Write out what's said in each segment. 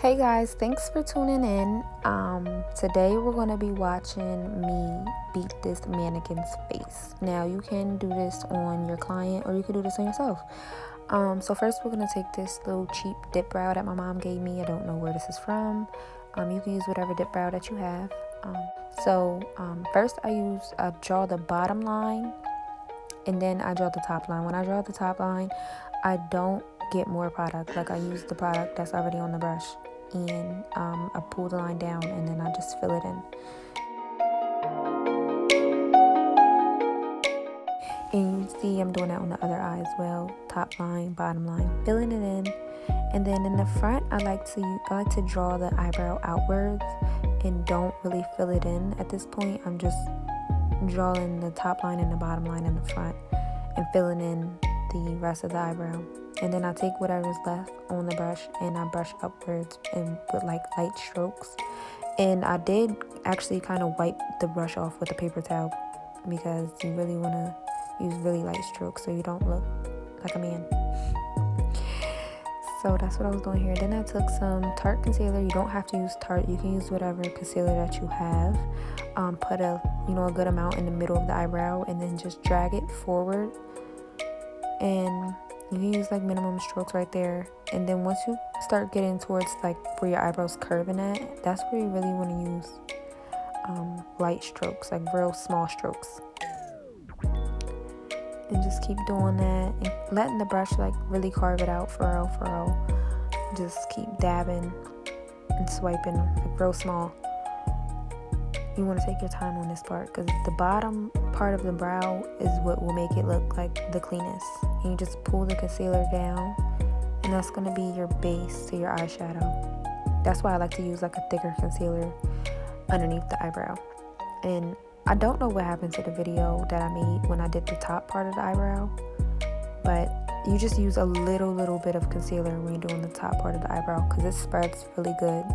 Hey guys, thanks for tuning in. Today we're going to be watching me beat this mannequin's face. Now you can do this on your client or you can do this on yourself. So first we're going to take this little cheap dip brow that my mom gave me. I don't know where this is from. You can use whatever dip brow that you have. First I draw the bottom line and then I draw the top line. When I draw the top line, I don't get more product. Like I use the product that's already on the brush. And I pull the line down and then I just fill it in. And you see I'm doing that on the other eye as well. Top line, bottom line, filling it in. And then in the front, I like to draw the eyebrow outwards and don't really fill it in at this point. I'm just drawing the top line and the bottom line in the front and filling in the rest of the eyebrow. And then I take whatever's left on the brush and I brush upwards and with like light strokes. And I did actually kind of wipe the brush off with a paper towel because you really want to use really light strokes so you don't look like a man. So that's what I was doing here. Then I took some Tarte concealer. You don't have to use Tarte. You can use whatever concealer that you have. Put a good amount in the middle of the eyebrow and then just drag it forward. And you can use like minimum strokes right there. And then once you start getting towards like where your eyebrows curving at, that's where you really want to use light strokes, like real small strokes. And just keep doing that and letting the brush like really carve it out, furrow. Just keep dabbing and swiping like real small. You want to take your time on this part because the bottom part of the brow is what will make it look like the cleanest. And you just pull the concealer down and that's going to be your base to your eyeshadow. That's why I like to use like a thicker concealer underneath the eyebrow. And I don't know what happened to the video that I made when I did the top part of the eyebrow, but you just use a little bit of concealer when you're doing the top part of the eyebrow because it spreads really good.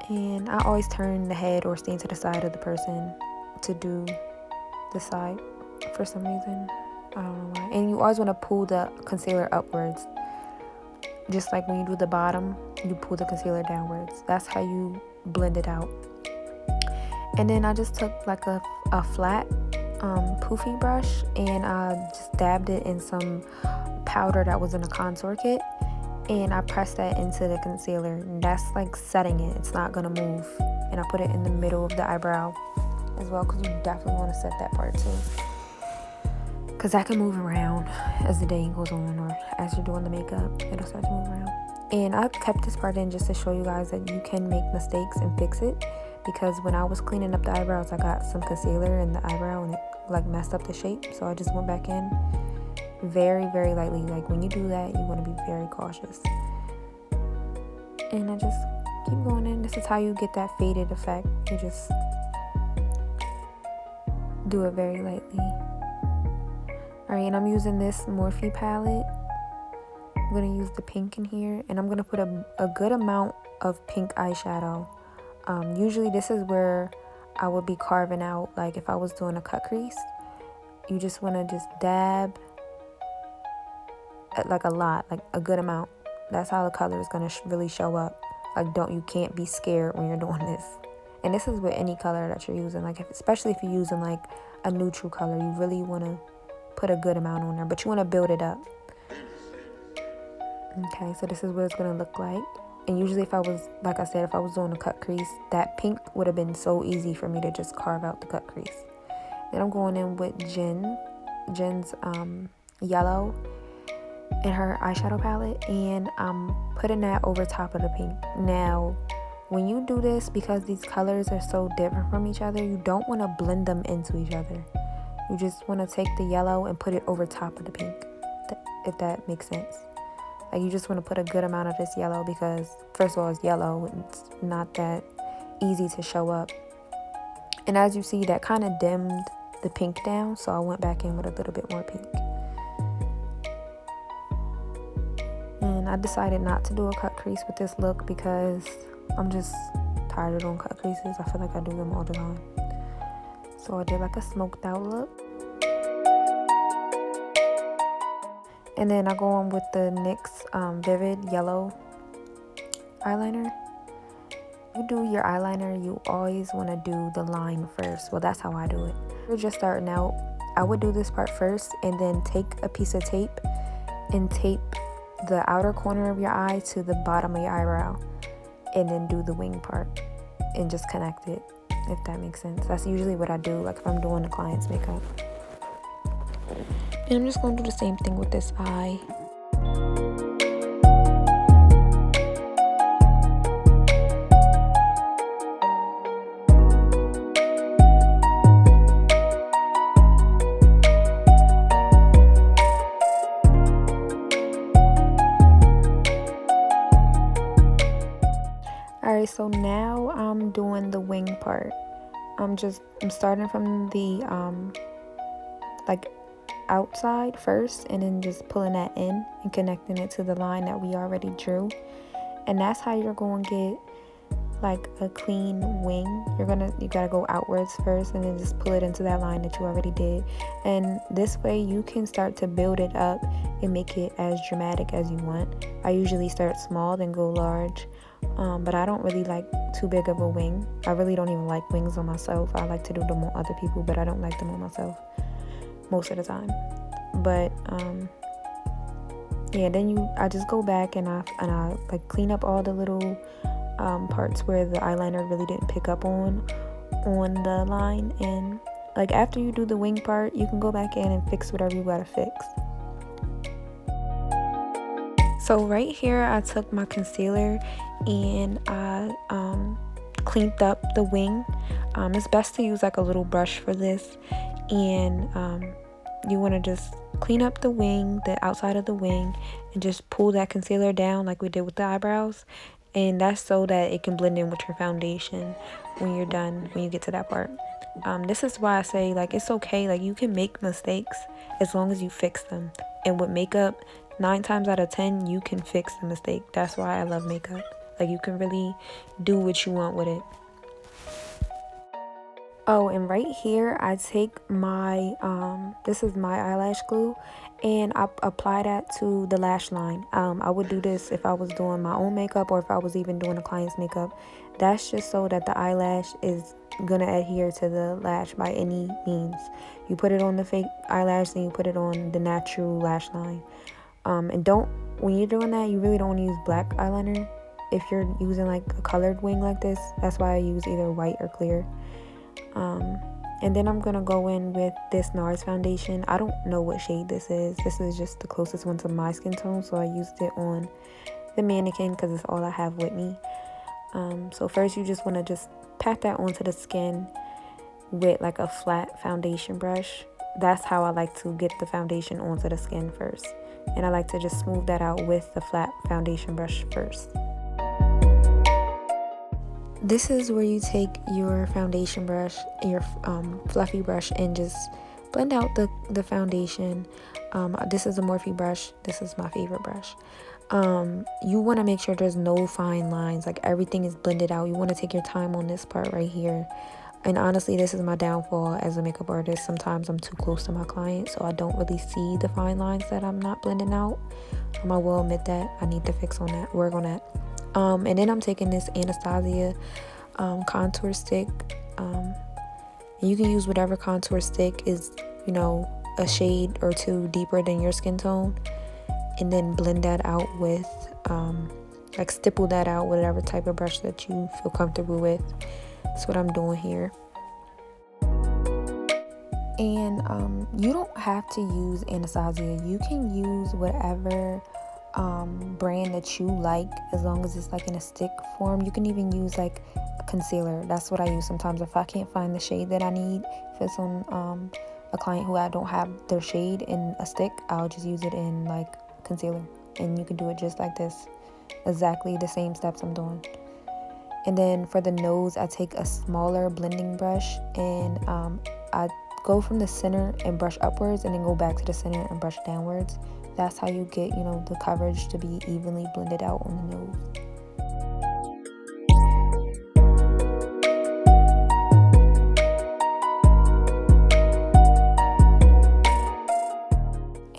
And I always turn the head or stand to the side of the person to do the side for some reason. I don't know why. And you always want to pull the concealer upwards. Just like when you do the bottom, you pull the concealer downwards. That's how you blend it out. And then I just took like a flat poofy brush and I just dabbed it in some powder that was in a contour kit. And I press that into the concealer and that's like setting it. It's not gonna move. And I put it in the middle of the eyebrow as well because you definitely want to set that part too, because that can move around as the day goes on or as you're doing the makeup. It'll start to move around. And I kept this part in just to show you guys that you can make mistakes and fix it, because when I was cleaning up the eyebrows I got some concealer in the eyebrow and it like messed up the shape, so I just went back in very lightly. Like when you do that, you want to be very cautious. And I just keep going in. This is how you get that faded effect. You just do it very lightly. Alright, and I'm using this Morphe palette. I'm going to use the pink in here, and I'm going to put a good amount of pink eyeshadow. Usually this is where I would be carving out, like if I was doing a cut crease. You just want to just dab like a lot, like a good amount. That's how the color is going to really show up. Like you can't be scared when you're doing this. And this is with any color that you're using, like especially if you're using like a neutral color, you really want to put a good amount on there, but you want to build it up. Okay, so this is what it's going to look like. And usually if I was doing a cut crease, that pink would have been so easy for me to just carve out the cut crease. Then I'm going in with Jen's yellow in her eyeshadow palette, and I'm putting that over top of the pink. Now, when you do this, because these colors are so different from each other, you don't want to blend them into each other. You just want to take the yellow and put it over top of the pink, if that makes sense. Like you just want to put a good amount of this yellow because first of all it's yellow and it's not that easy to show up. And as you see, that kind of dimmed the pink down, so I went back in with a little bit more pink. And I decided not to do a cut crease with this look because I'm just tired of doing cut creases. I feel like I do them all the time. So I did like a smoked out look. And then I go on with the NYX Vivid Yellow eyeliner, you do your eyeliner, you always want to do the line first. Well, that's how I do it. If you're just starting out, I would do this part first and then take a piece of tape and tape the outer corner of your eye to the bottom of your eyebrow, and then do the wing part and just connect it, if that makes sense. That's usually what I do, like if I'm doing the client's makeup. And I'm just going to do the same thing with this eye. Alright, so now I'm doing the wing part. I'm starting from the like outside first, and then just pulling that in and connecting it to the line that we already drew. And that's how you're going to get like a clean wing. You gotta go outwards first and then just pull it into that line that you already did. And this way you can start to build it up and make it as dramatic as you want. I usually start small then go large, but I don't really like too big of a wing. I really don't even like wings on myself. I like to do them on other people, but I don't like them on myself most of the time. But yeah, then I just go back and I like clean up all the little parts where the eyeliner really didn't pick up on the line. And like after you do the wing part, you can go back in and fix whatever you gotta fix. So right here I took my concealer and I cleaned up the wing. It's best to use like a little brush for this, and you want to just clean up the wing, the outside of the wing, and just pull that concealer down like we did with the eyebrows. And that's so that it can blend in with your foundation when you're done, when you get to that part. This is why I say, like, it's okay. Like, you can make mistakes as long as you fix them. And with makeup, 9 times out of 10, you can fix the mistake. That's why I love makeup. Like, you can really do what you want with it. Oh, and right here, I take my, this is my eyelash glue, and I apply that to the lash line. I would do this if I was doing my own makeup or if I was even doing a client's makeup. That's just so that the eyelash is gonna adhere to the lash by any means. You put it on the fake eyelash, then you put it on the natural lash line. And when you're doing that, you really don't want to use black eyeliner. If you're using like a colored wing like this, that's why I use either white or clear. And then I'm gonna go in with this NARS foundation. I don't know what shade this is. This is just the closest one to my skin tone, so I used it on the mannequin because it's all I have with me. So first you just want to just pat that onto the skin with like a flat foundation brush. That's how I like to get the foundation onto the skin first, and I like to just smooth that out with the flat foundation brush first. This is where you take your foundation brush, your fluffy brush, and just blend out the foundation. This is a Morphe brush. This is my favorite brush. You want to make sure there's no fine lines, like everything is blended out. You want to take your time on this part right here. And honestly, this is my downfall as a makeup artist. Sometimes I'm too close to my client, so I don't really see the fine lines that I'm not blending out. I will admit that. I need to work on that. And then I'm taking this Anastasia contour stick. And you can use whatever contour stick is, a shade or two deeper than your skin tone. And then blend that out with, stipple that out with whatever type of brush that you feel comfortable with. That's what I'm doing here. And you don't have to use Anastasia. You can use whatever brand that you like, as long as it's like in a stick form. You can even use like a concealer. That's what I use sometimes if I can't find the shade that I need. If it's on a client who I don't have their shade in a stick, I'll just use it in like concealer. And you can do it just like this, exactly the same steps I'm doing. And then for the nose, I take a smaller blending brush, and I go from the center and brush upwards, and then go back to the center and brush downwards. That's how you get, the coverage to be evenly blended out on the nose.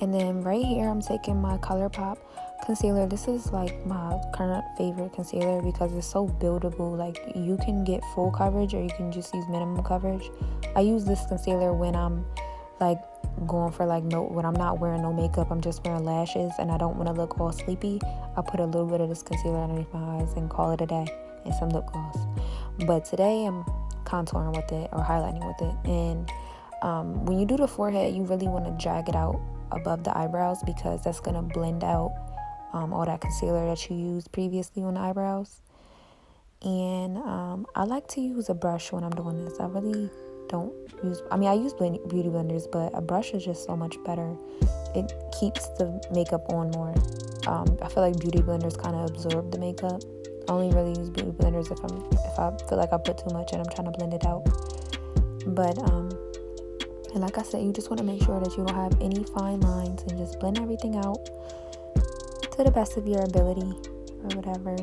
And then right here, I'm taking my ColourPop concealer, this is like my current favorite concealer because it's so buildable. Like, you can get full coverage or you can just use minimum coverage. I use this concealer when I'm like going for like when I'm not wearing no makeup, I'm just wearing lashes and I don't want to look all sleepy. I put a little bit of this concealer underneath my eyes and call it a day, and some lip gloss. But today I'm contouring with it or highlighting with it. And when you do the forehead, you really want to drag it out above the eyebrows because that's going to blend out all that concealer that you used previously on the eyebrows. And I like to use a brush when I'm doing this. I really don't use, I use beauty blenders, but a brush is just so much better. It keeps the makeup on more. I feel like beauty blenders kind of absorb the makeup. I only really use beauty blenders if I feel like I put too much and I'm trying to blend it out. But and like I said, you just want to make sure that you don't have any fine lines and just blend everything out to the best of your ability or whatever.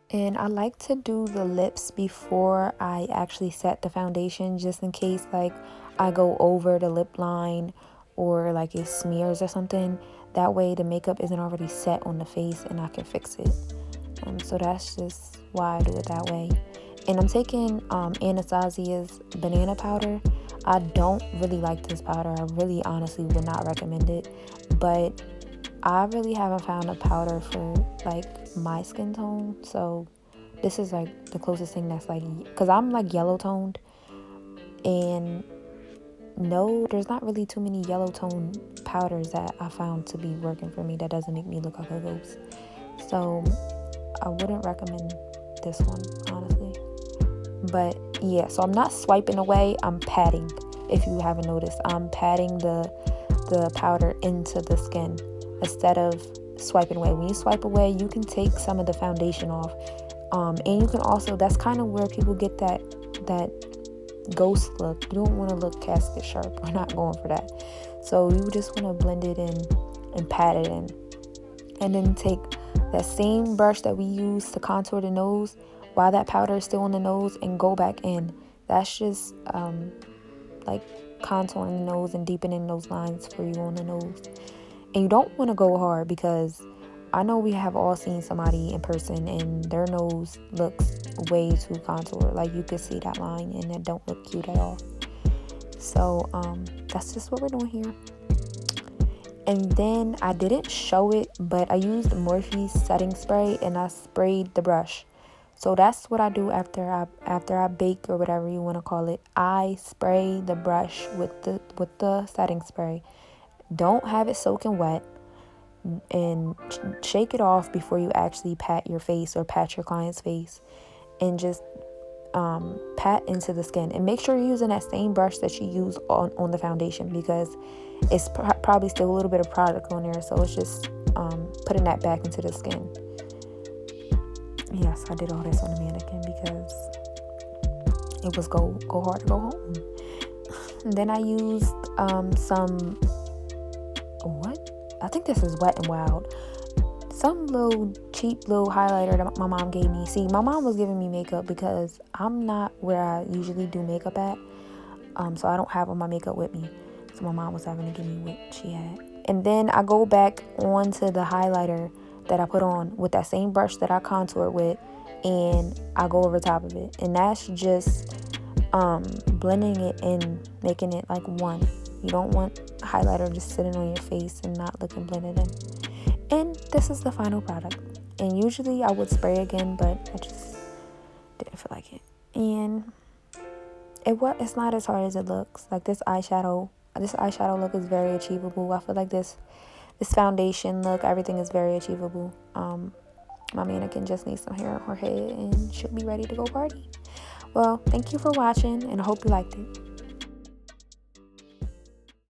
And I like to do the lips before I actually set the foundation, just in case like I go over the lip line or like it smears or something. That way the makeup isn't already set on the face and I can fix it. So that's just why I do it that way. And I'm taking Anastasia's banana powder. I don't really like this powder. I really honestly would not recommend it. But I really haven't found a powder for like my skin tone, so this is like the closest thing that's like, because I'm like yellow toned, and no, there's not really too many yellow tone powders that I found to be working for me that doesn't make me look like a ghost. So I wouldn't recommend this one, honestly. But yeah, so I'm not swiping away, I'm patting. If you haven't noticed, I'm patting the powder into the skin instead of swiping away. When you swipe away, you can take some of the foundation off, and you can also, that's kind of where people get that ghost look. You don't want to look casket sharp. We're not going for that. So you just want to blend it in and pat it in, and then take that same brush that we use to contour the nose while that powder is still on the nose and go back in. That's just like contouring the nose and deepening those lines for you on the nose. And you don't want to go hard, because I know we have all seen somebody in person and their nose looks way too contoured. Like, you could see that line and it don't look cute at all. So that's just what we're doing here. And then I didn't show it, but I used Morphe setting spray and I sprayed the brush. So that's what I do after I bake, or whatever you want to call it. I spray the brush with the setting spray. Don't have it soaking wet, and shake it off before you actually pat your face or pat your client's face, and just pat into the skin. And make sure you're using that same brush that you use on the foundation, because it's probably still a little bit of product on there, so it's just putting that back into the skin. Yes, I did all this on the mannequin because it was go hard to go home. And then I used some, I think this is Wet n Wild, some little cheap little highlighter that my mom gave me. See, my mom was giving me makeup because I'm not where I usually do makeup at, so I don't have all my makeup with me. So my mom was having to give me what she had. And then I go back onto the highlighter that I put on with that same brush that I contoured with, and I go over top of it. And that's just blending it in, making it like one. You don't want highlighter just sitting on your face and not looking blended in. And this is the final product. And usually I would spray again, but I just didn't feel like it. And it's not as hard as it looks. Like, this eyeshadow look is very achievable. I feel like this foundation look, everything is very achievable. My mannequin just needs some hair on her head and she'll be ready to go party. Well, thank you for watching, and I hope you liked it.